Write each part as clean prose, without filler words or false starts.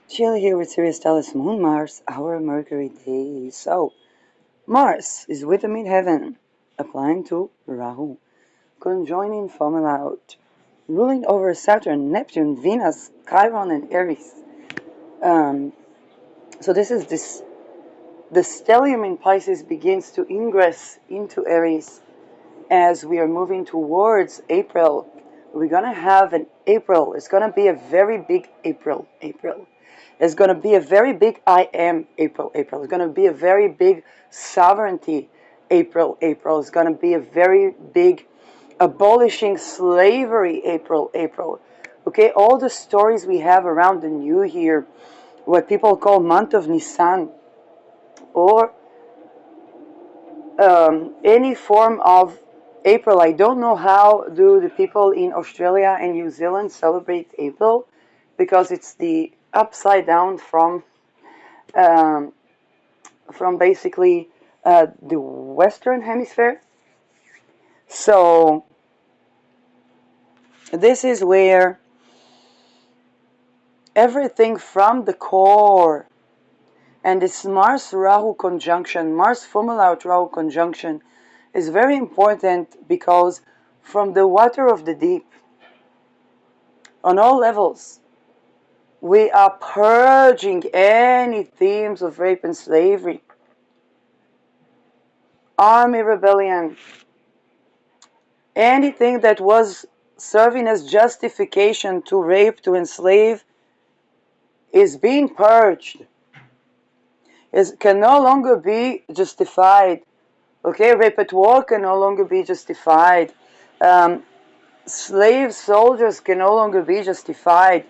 Chill here with Sirius Talis Moon Mars, our Mercury day. So, Mars is with the midheaven, applying to Rahu, conjoining Formula out, ruling over Saturn, Neptune, Venus, Chiron, and Aries. Um, so the stellium in Pisces begins to ingress into Aries as we are moving towards April. We're gonna have an April. It's gonna be a very big April. It's gonna be a very big I am April. It's gonna be a very big sovereignty April. It's gonna be a very big abolishing slavery April. Okay, all the stories we have around the new year, what people call month of Nisan, or any form of April. I don't know how do the people in Australia and New Zealand celebrate April, because it's the upside down um, from basically the Western Hemisphere. So this is where everything from the core and this Mars Rahu conjunction, Mars Formula Rahu conjunction, is very important because from the water of the deep, on all levels, we are purging any themes of rape and slavery, army rebellion, anything that was serving as justification to rape, to enslave, is being purged. It can no longer be justified. Okay, rape at war can no longer be justified. Slave soldiers can no longer be justified.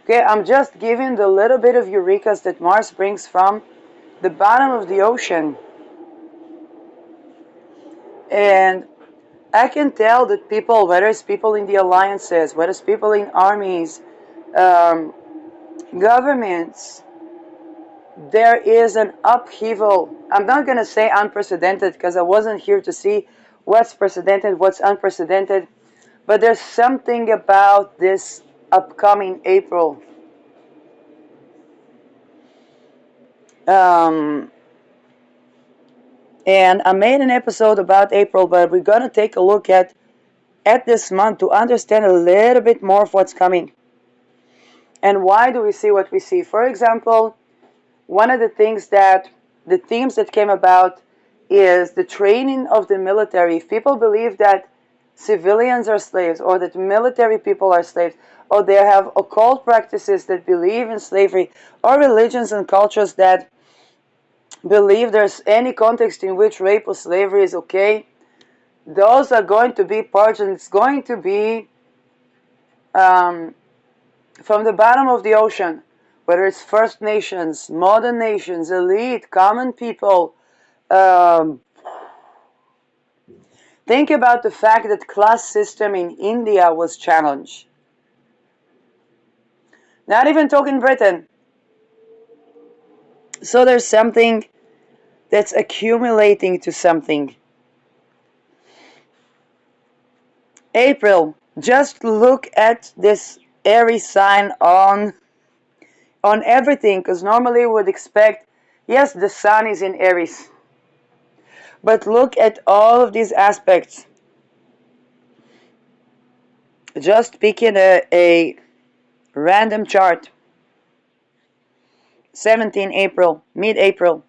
Okay, I'm just giving the little bit of eurekas that Mars brings from the bottom of the ocean. And I can tell that people, whether it's people in the alliances, whether it's people in armies, um, governments, there is an upheaval. I'm not going to say unprecedented because I wasn't here to see what's precedented, what's unprecedented, but there's something about this upcoming April. Um, and I made an episode about April, but we're going to take a look at this month to understand a little bit more of what's coming. And why do we see what we see? For example, one of the themes that came about is the training of the military. If people believe that civilians are slaves, or that military people are slaves, or they have occult practices that believe in slavery, or religions and cultures that believe there's any context in which rape or slavery is okay, those are going to be purged, and it's going to be from the bottom of the ocean, whether it's First Nations, modern nations, elite, common people. Think about the fact that class system in India was challenged. Not even talking Britain. So there's something that's accumulating to something. April, just look at this Aries sign on everything, because normally we would expect, yes, the sun is in Aries. But look at all of these aspects. Just picking a random chart. 17 April, mid-April.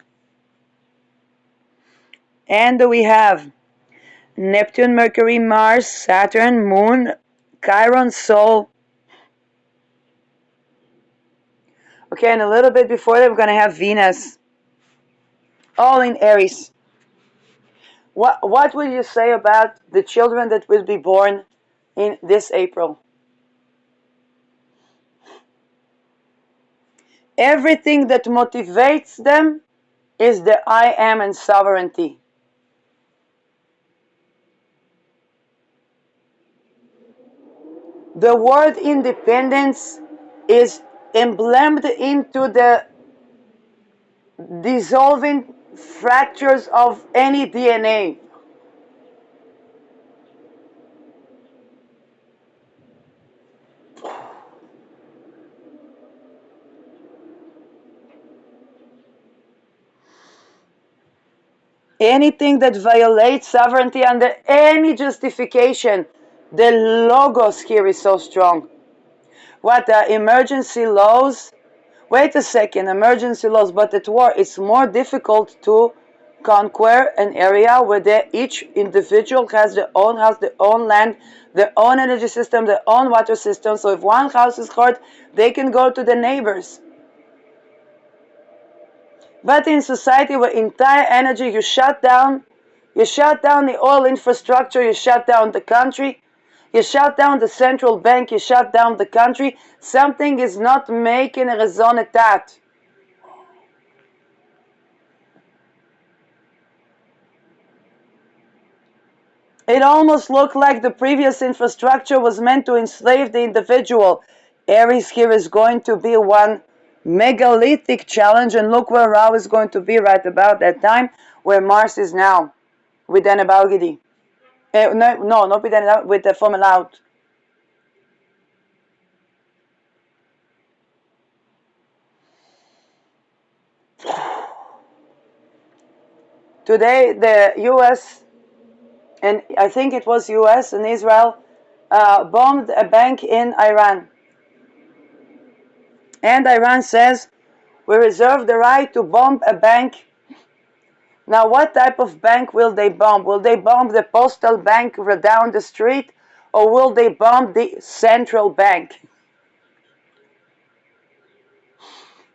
And we have Neptune, Mercury, Mars, Saturn, Moon, Chiron, Sol. Okay, and a little bit before that, we're going to have Venus. All in Aries. What will you say about the children that will be born in this April? Everything that motivates them is the I am and sovereignty. The word independence is emblemed into the dissolving fractures of any DNA. Anything that violates sovereignty under any justification, the logos here is so strong. What the emergency laws? Wait a second, emergency laws, but at war it's more difficult to conquer an area where each individual has their own house, their own land, their own energy system, their own water system. So if one house is hurt, they can go to the neighbors. But in society where entire energy you shut down the oil infrastructure, you shut down the country, you shut down the central bank, you shut down the country, something is not making a raison d'etat. It almost looked like the previous infrastructure was meant to enslave the individual. Aries here is going to be one megalithic challenge, and look where Ra is going to be right about that time, where Mars is now, with Anabalgidi. No, not with Anabalgidi, with the Formula Out. Today, the U.S., and I think it was U.S. and Israel, bombed a bank in Iran. And Iran says, we reserve the right to bomb a bank. Now, what type of bank will they bomb? Will they bomb the postal bank down the street, or will they bomb the central bank?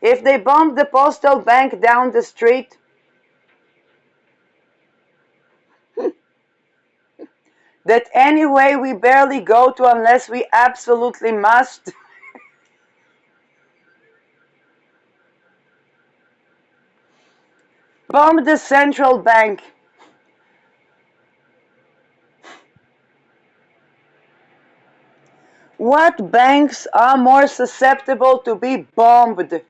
If they bomb the postal bank down the street, that anyway we barely go to unless we absolutely must, bomb the central bank. What banks are more susceptible to be bombed?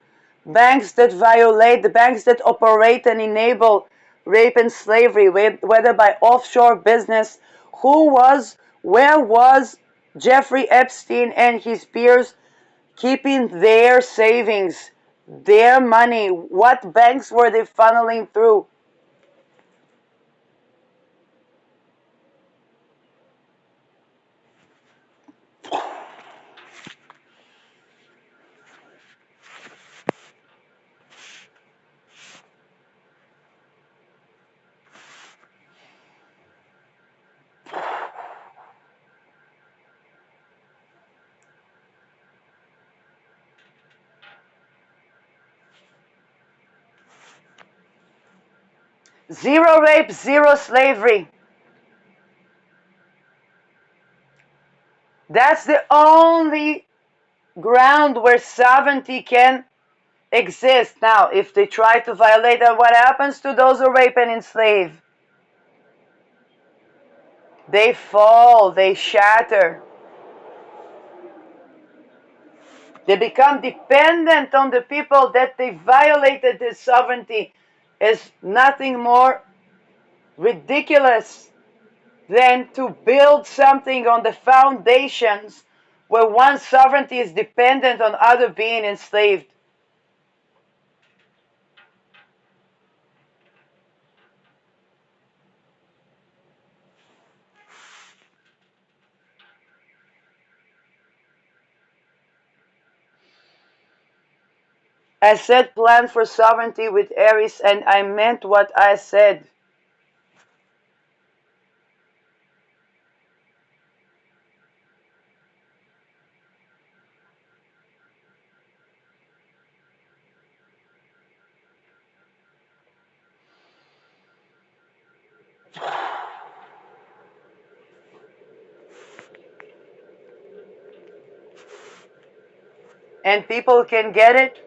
Banks that violate, the banks that operate and enable rape and slavery, whether by offshore business. Where was Jeffrey Epstein and his peers keeping their savings, their money? What banks were they funneling through? Zero rape, zero slavery. That's the only ground where sovereignty can exist. Now, if they try to violate that, what happens to those who rape and enslave? They fall, they shatter. They become dependent on the people that they violated their sovereignty. Is nothing more ridiculous than to build something on the foundations where one sovereignty is dependent on other being enslaved. I said plan for sovereignty with Aries, and I meant what I said. And people can get it,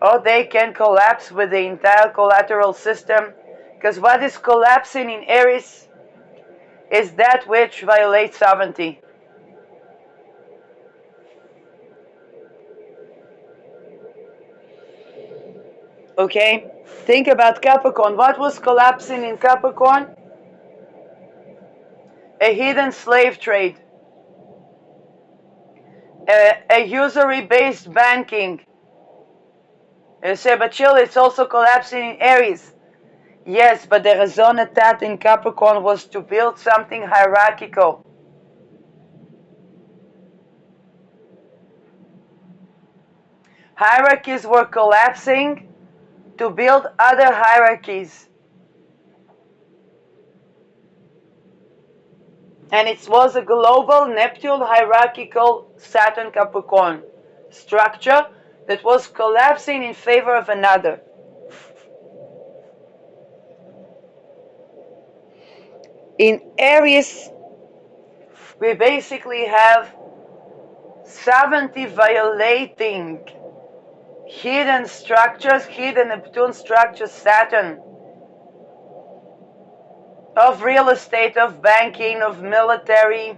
or they can collapse with the entire collateral system. Because what is collapsing in Aries is that which violates sovereignty. Okay? Think about Capricorn. What was collapsing in Capricorn? A hidden slave trade. A usury-based banking. You say, but chill, it's also collapsing in Aries. Yes, but the raison d'etat in Capricorn was to build something hierarchical. Hierarchies were collapsing to build other hierarchies. And it was a global Neptune hierarchical Saturn Capricorn structure that was collapsing in favor of another. In Aries, we basically have sovereignty violating hidden structures, hidden Neptune structures, Saturn, of real estate, of banking, of military,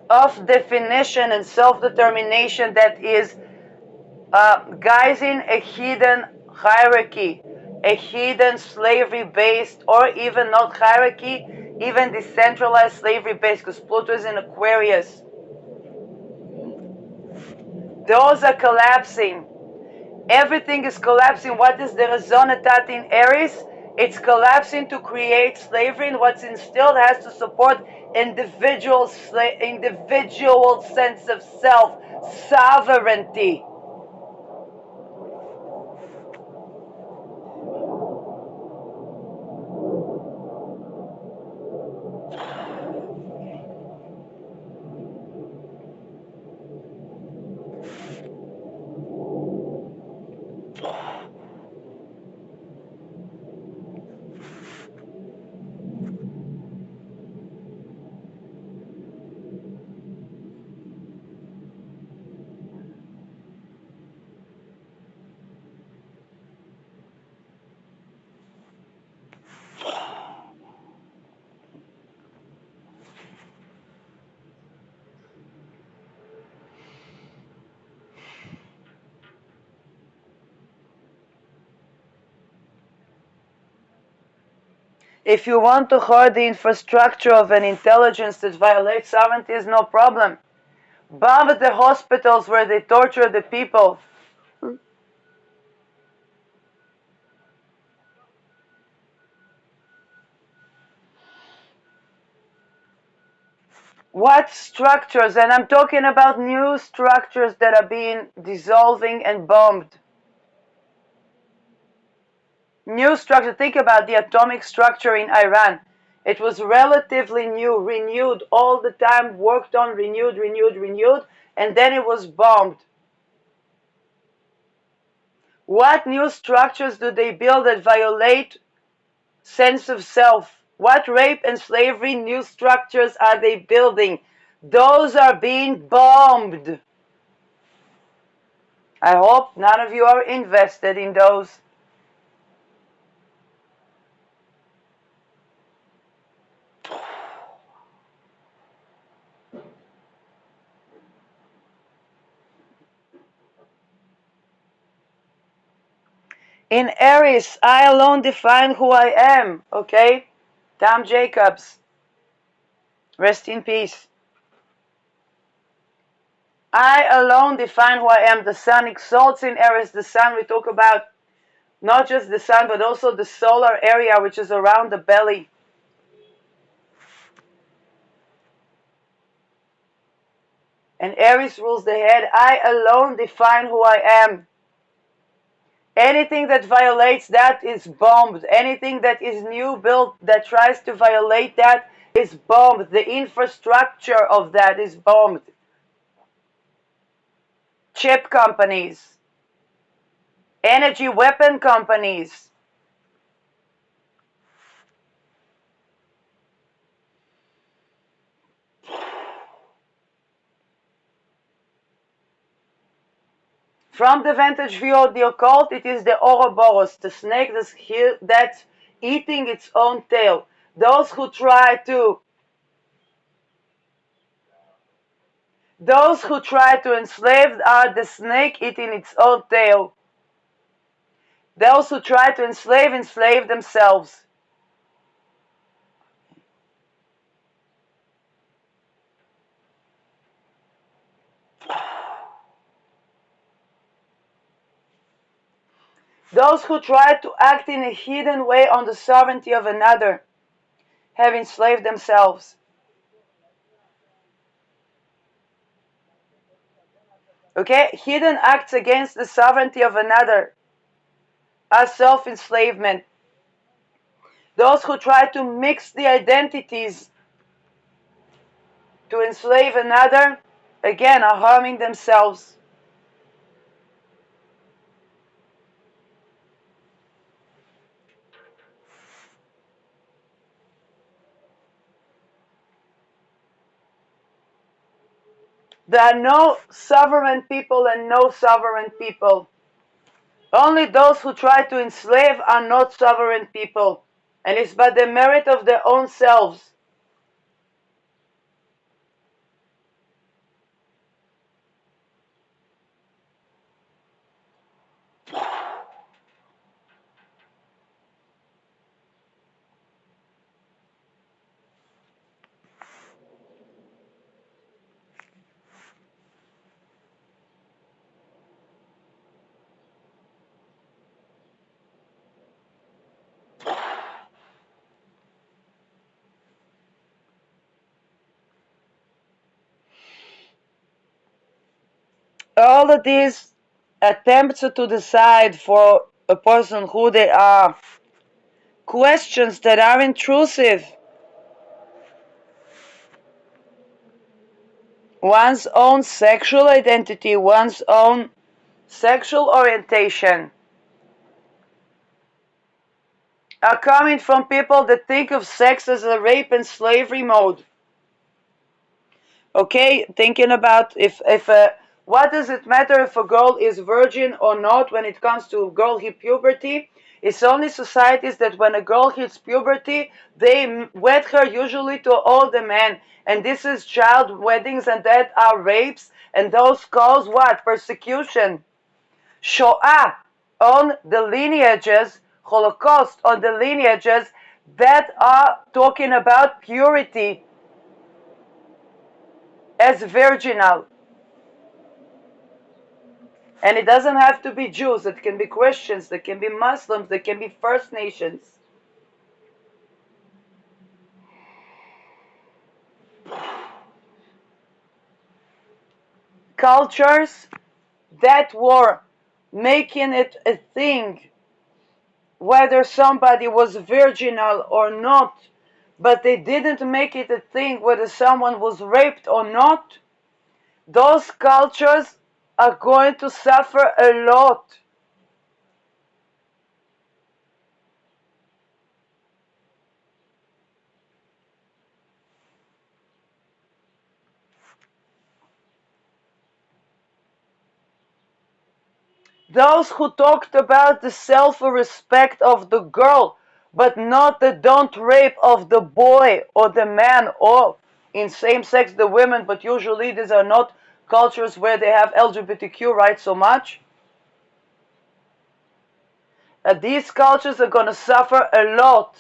of definition and self-determination that is guising a hidden hierarchy, a hidden slavery-based, or even not hierarchy, even decentralized slavery-based, because Pluto is in Aquarius. Those are collapsing. Everything is collapsing. What is the raison d'etat in Aries? It's collapsing to create slavery, and what's instilled has to support individual sense of self, sovereignty. If you want to hurt the infrastructure of an intelligence that violates sovereignty, is no problem. Bomb the hospitals where they torture the people. What structures? And I'm talking about new structures that are being dissolving and bombed. New structure. Think about the atomic structure in Iran. It was relatively new, renewed all the time, worked on, renewed, and then it was bombed. What new structures do they build that violate sense of self? What rape and slavery new structures are they building? Those are being bombed. I hope none of you are invested in those. In Aries, I alone define who I am, okay? Tom Jacobs, rest in peace. I alone define who I am. The sun exalts in Aries. The sun, we talk about not just the sun, but also the solar area, which is around the belly. And Aries rules the head. I alone define who I am. Anything that violates that is bombed. Anything that is new built that tries to violate that is bombed. The infrastructure of that is bombed. Chip companies, energy weapon companies. From the vantage view of the occult, it is the Ouroboros, the snake that's eating its own tail. Those who try to enslave are the snake eating its own tail. Those who try to enslave themselves. Those who try to act in a hidden way on the sovereignty of another have enslaved themselves. Okay? Hidden acts against the sovereignty of another are self-enslavement. Those who try to mix the identities to enslave another, again, are harming themselves. There are no sovereign people and no sovereign people. Only those who try to enslave are not sovereign people, and it's by the merit of their own selves. All of these attempts to decide for a person who they are, questions that are intrusive, one's own sexual identity, one's own sexual orientation, are coming from people that think of sex as a rape and slavery mode. Okay, thinking about if what does it matter if a girl is virgin or not when it comes to girl hit puberty? It's only societies that when a girl hits puberty, they wed her usually to older men, and this is child weddings, and that are rapes, and those cause what? Persecution. Shoah on the lineages, Holocaust on the lineages that are talking about purity as virginal. And it doesn't have to be Jews, it can be Christians, it can be Muslims, it can be First Nations. Cultures that were making it a thing, whether somebody was virginal or not, but they didn't make it a thing whether someone was raped or not, those cultures are going to suffer a lot. Those who talked about the self-respect of the girl, but not the don't rape of the boy or the man, or in same-sex the women, but usually these are not cultures where they have LGBTQ rights so much. These cultures are going to suffer a lot.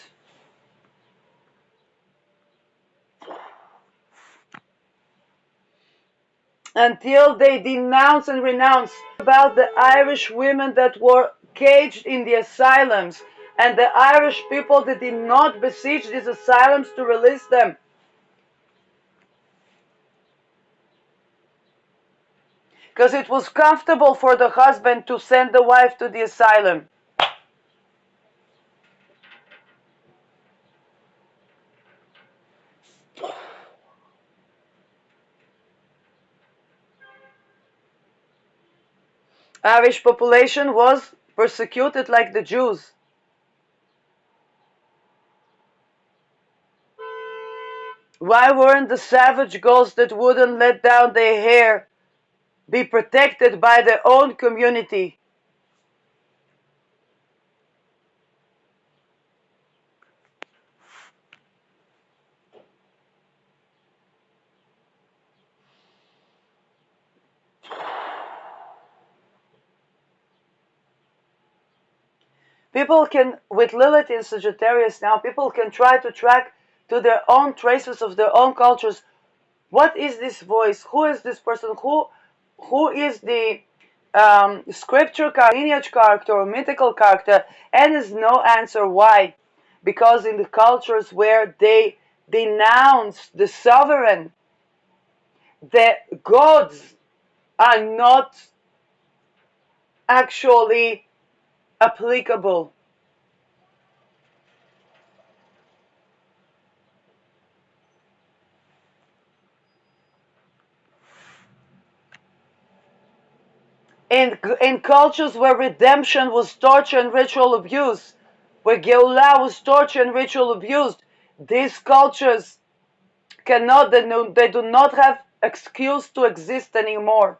Until they denounce and renounce about the Irish women that were caged in the asylums, and the Irish people that did not besiege these asylums to release them. Because it was comfortable for the husband to send the wife to the asylum. Irish population was persecuted like the Jews. Why weren't the savage girls that wouldn't let down their hair be protected by their own community? People can, with Lilith in Sagittarius now, people can try to track to their own traces of their own cultures. What is this voice? Who is this person? Who is the scripture character, lineage character, or mythical character, and there's no answer why. Because in the cultures where they denounce the sovereign, the gods are not actually applicable. In cultures where redemption was torture and ritual abuse, where Geulah was torture and ritual abuse, these cultures they do not have excuse to exist anymore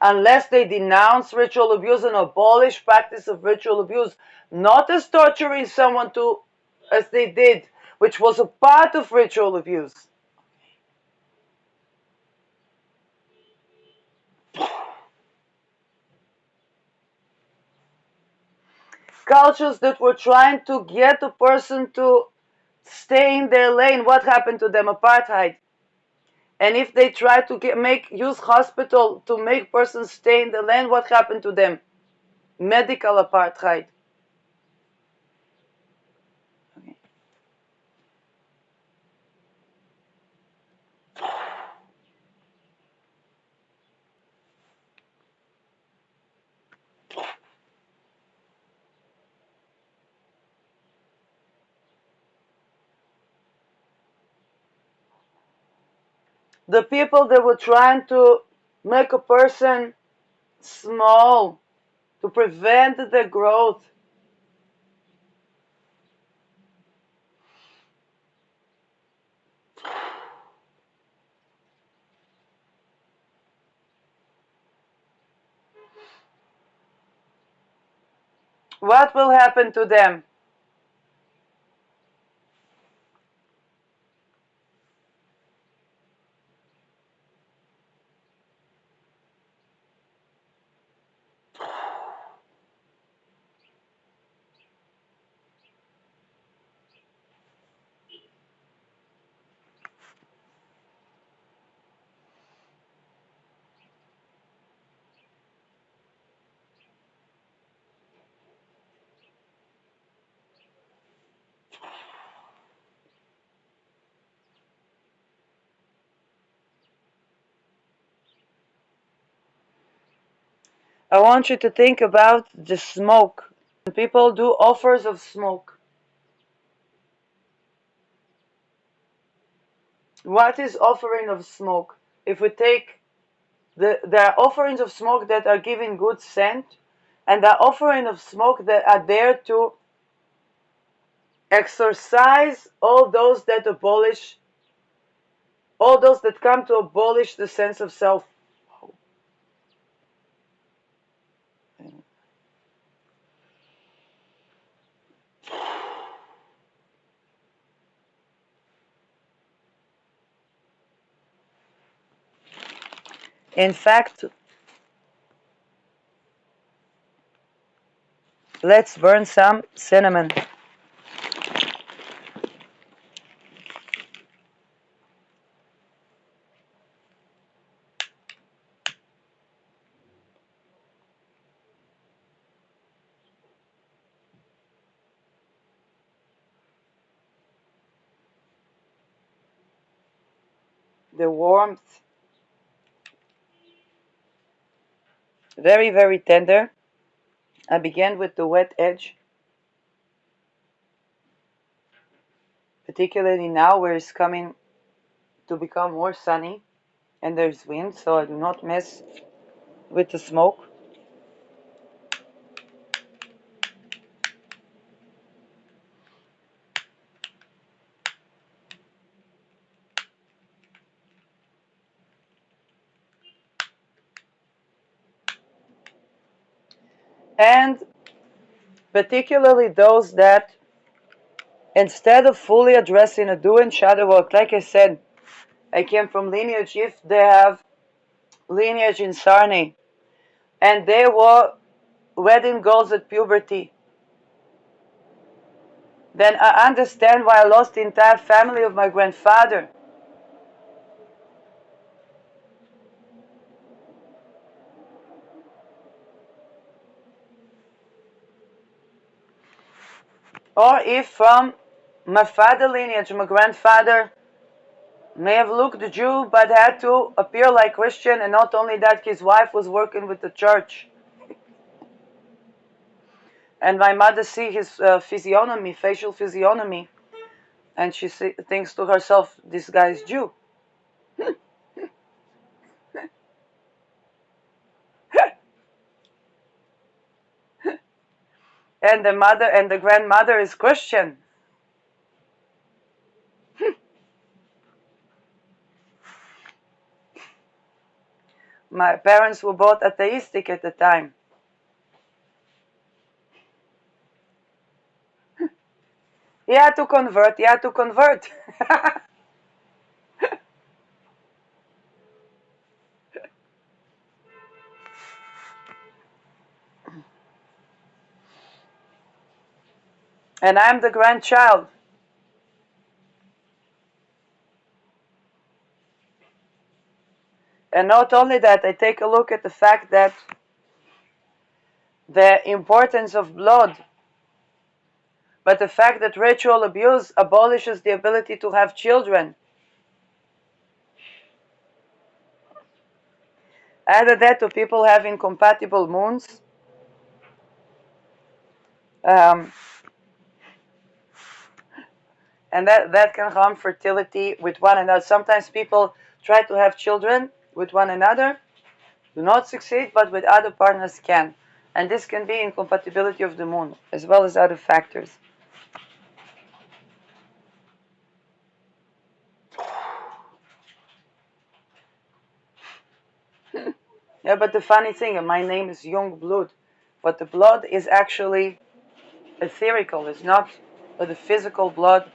unless they denounce ritual abuse and abolish practice of ritual abuse, not as torturing someone to, as they did, which was a part of ritual abuse. Cultures that were trying to get a person to stay in their lane, what happened to them? Apartheid. And if they try to use hospital to make persons stay in the lane, what happened to them? Medical apartheid. Okay. The people that were trying to make a person small, to prevent the growth. What will happen to them? I want you to think about the smoke. When people do offers of smoke, what is offering of smoke? If we take there are offerings of smoke that are giving good scent, and there are offerings of smoke that are there to exorcise all those that abolish, all those that come to abolish the sense of self. In fact, let's burn some cinnamon. The warmth, very, very tender. I began with the wet edge, particularly now where it's coming to become more sunny and there's wind, so I do not mess with the smoke. And particularly those that, instead of fully addressing a do and shadow work, like I said, I came from lineage. If they have lineage in Sarni and they were wedding girls at puberty, then I understand why I lost the entire family of my grandfather. Or if from my father lineage, my grandfather may have looked Jew but had to appear like Christian, and not only that, his wife was working with the church. And my mother see his physiognomy, facial physiognomy, and she thinks to herself, this guy is Jew. And the mother and the grandmother is Christian. My parents were both atheistic at the time. He had to convert, he had to convert. And I'm the grandchild. And not only that, I take a look at the fact that the importance of blood, but the fact that ritual abuse abolishes the ability to have children. Add that to people having compatible moons. Um, and that can harm fertility with one another. Sometimes people try to have children with one another, do not succeed, but with other partners can. And this can be incompatibility of the moon, as well as other factors. Yeah, but the funny thing, my name is Young Blood, but the blood is actually etherical. It's not the physical blood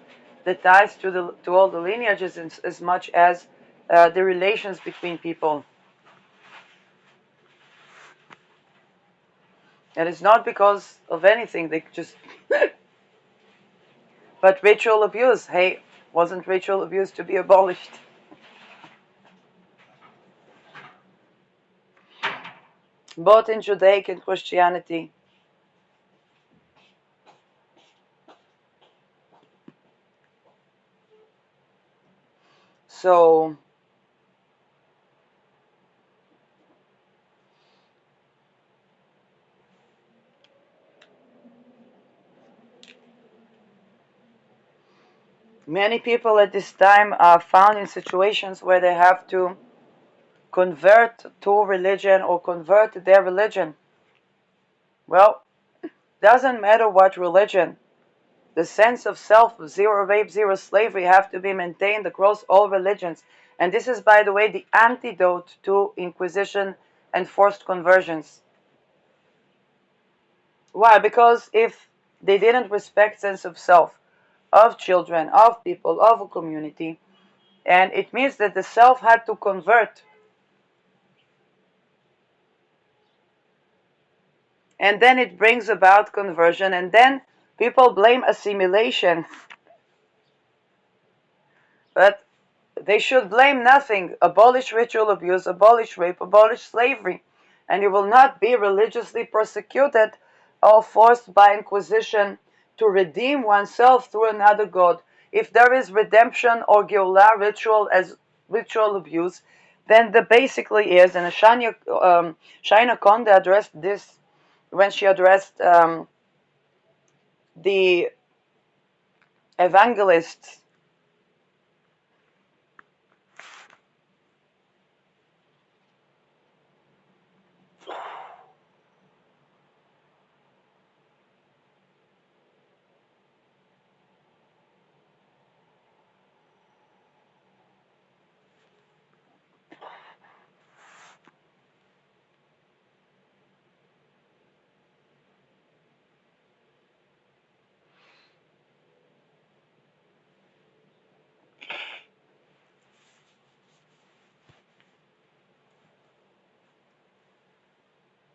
that ties to all the lineages as much as the relations between people. And it's not because of anything. They just. But ritual abuse. Hey, wasn't ritual abuse to be abolished? Both in Judaic and Christianity. So many people at this time are found in situations where they have to convert to religion or convert their religion. Well, doesn't matter what religion. The sense of self, zero rape, zero slavery, have to be maintained across all religions. And this is, by the way, the antidote to Inquisition and forced conversions. Why? Because if they didn't respect sense of self, of children, of people, of a community, and it means that the self had to convert. And then it brings about conversion, and then people blame assimilation. But they should blame nothing. Abolish ritual abuse, abolish rape, abolish slavery, and you will not be religiously persecuted or forced by Inquisition to redeem oneself through another god. If there is redemption or Geulah ritual as ritual abuse, then there basically is, and Shaina Konda addressed this when she addressed the evangelists.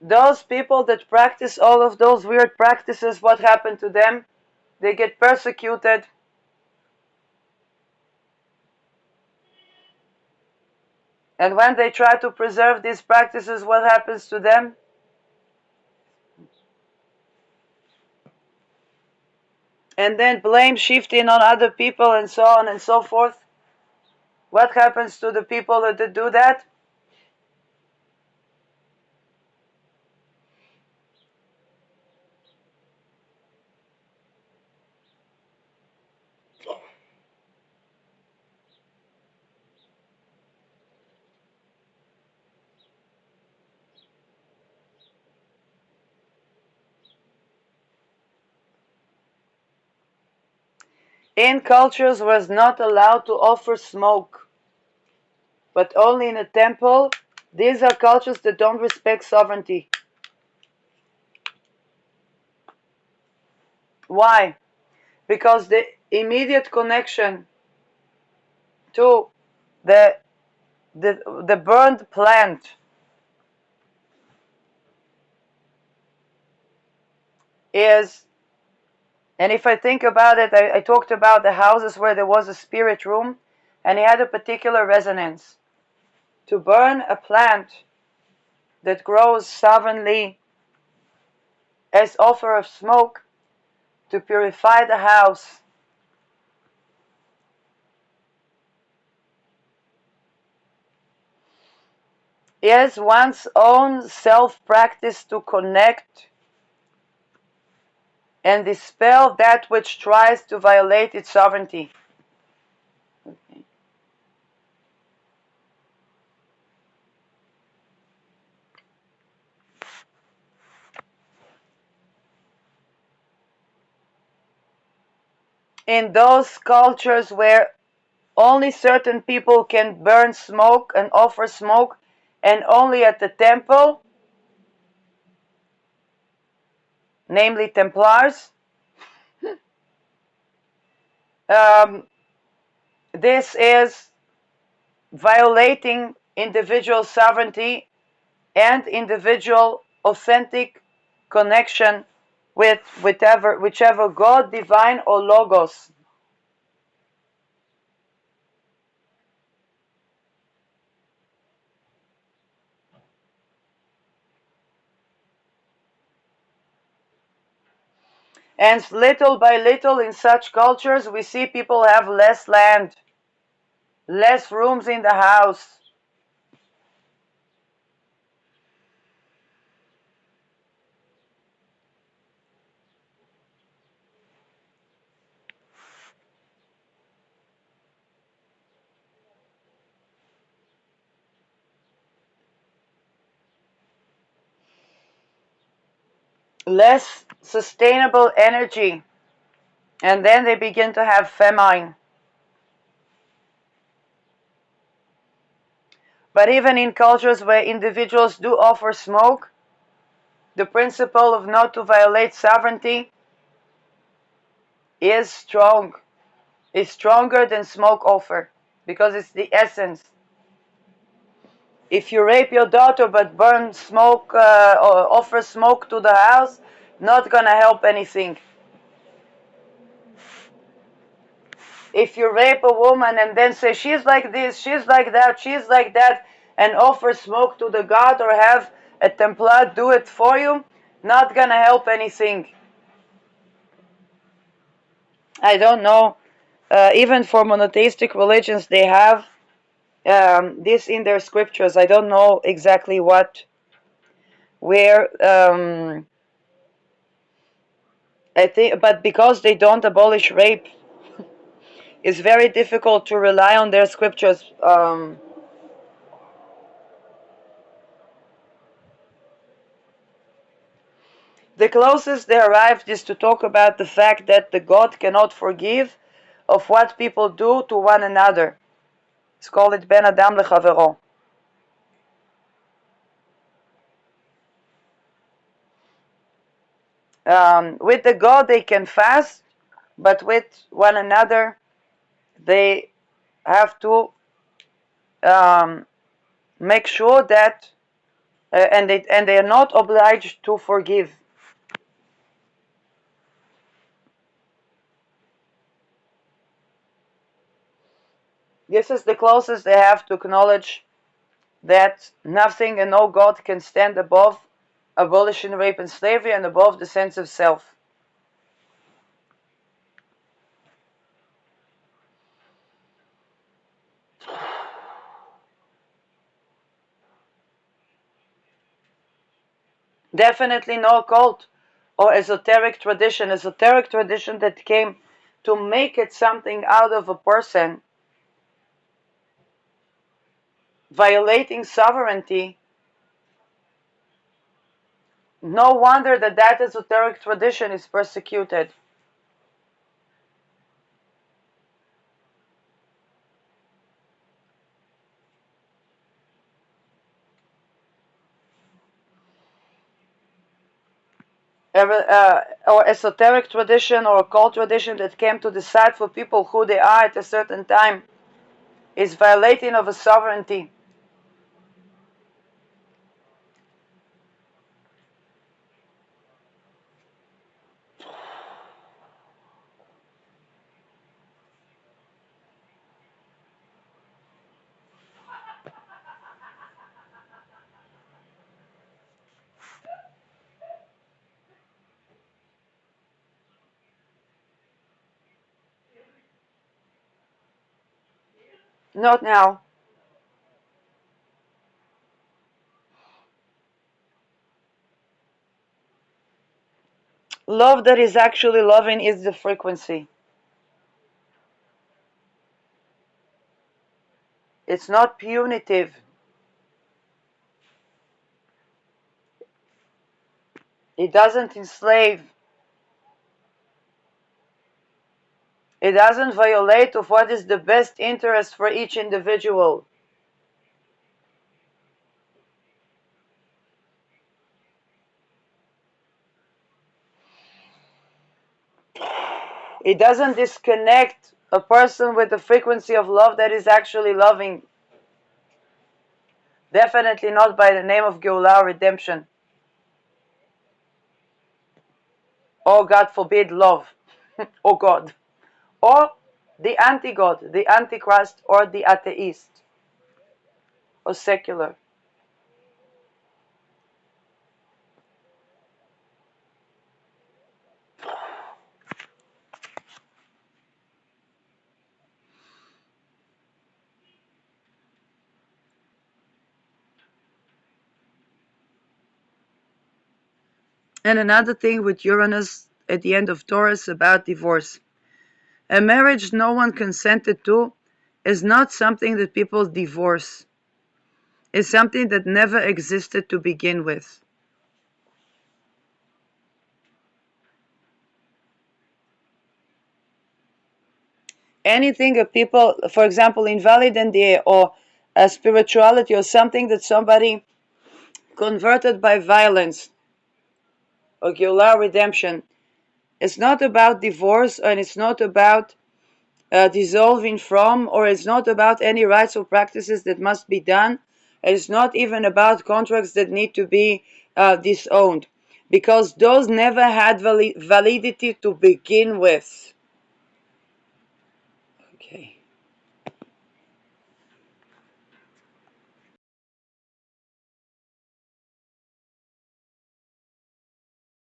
Those people that practice all of those weird practices, what happened to them? They get persecuted. And when they try to preserve these practices, what happens to them? and then blame shifting on other people and so on and so forth. What happens to the people that do that? In cultures was not allowed to offer smoke, but only in a temple. These are cultures that don't respect sovereignty. Why? Because the immediate connection to the the burned plant is, and if I think about it, I talked about the houses where there was a spirit room and it had a particular resonance. To burn a plant that grows sovereignly as offer of smoke to purify the house is one's own self-practice to connect and dispel that which tries to violate its sovereignty. Okay. In those cultures where only certain people can burn smoke and offer smoke, and only at the temple, namely Templars, um, this is violating individual sovereignty and individual authentic connection with whichever God, divine, or logos. And little by little in such cultures we see people have less land, less rooms in the house, less sustainable energy, and then they begin to have famine. But even in cultures where individuals do offer smoke, the principle of not to violate sovereignty is strong, is stronger than smoke offer, because it's the essence. If you rape your daughter but burn smoke or offer smoke to the house, not gonna help anything. If you rape a woman and then say she's like this, she's like that, she's like that, and offer smoke to the god or have a Templar do it for you, not gonna help anything. I don't know. Even for monotheistic religions, they have this in their scriptures. I don't know exactly where. I think, but because they don't abolish rape, it's very difficult to rely on their scriptures. The closest they arrived is to talk about the fact that the God cannot forgive of what people do to one another. It's called it Ben Adam Lechavero. With the God they can fast, but with one another they have to make sure that, and they are not obliged to forgive. This is the closest they have to acknowledge that nothing and no God can stand above abolition, rape, and slavery, and above the sense of self. Definitely no cult or esoteric tradition. Esoteric tradition that came to make it something out of a person violating sovereignty. No wonder that that esoteric tradition is persecuted. Or esoteric tradition or cult tradition that came to decide for people who they are at a certain time is violating of a sovereignty. Not now. Love that is actually loving is the frequency. It's not punitive. It doesn't enslave. It doesn't violate of what is the best interest for each individual. It doesn't disconnect a person with the frequency of love that is actually loving. Definitely not by the name of Geulah, redemption. Or God forbid, love. Oh God. Or the anti-God, the antichrist, or the atheist, or secular. And another thing with Uranus at the end of Taurus about divorce. A marriage no one consented to is not something that people divorce. It's something that never existed to begin with. Anything that people, for example, invalid idea or a spirituality or something that somebody converted by violence or Geulah redemption, it's not about divorce and it's not about dissolving from, or it's not about any rites or practices that must be done. It's not even about contracts that need to be disowned, because those never had validity to begin with.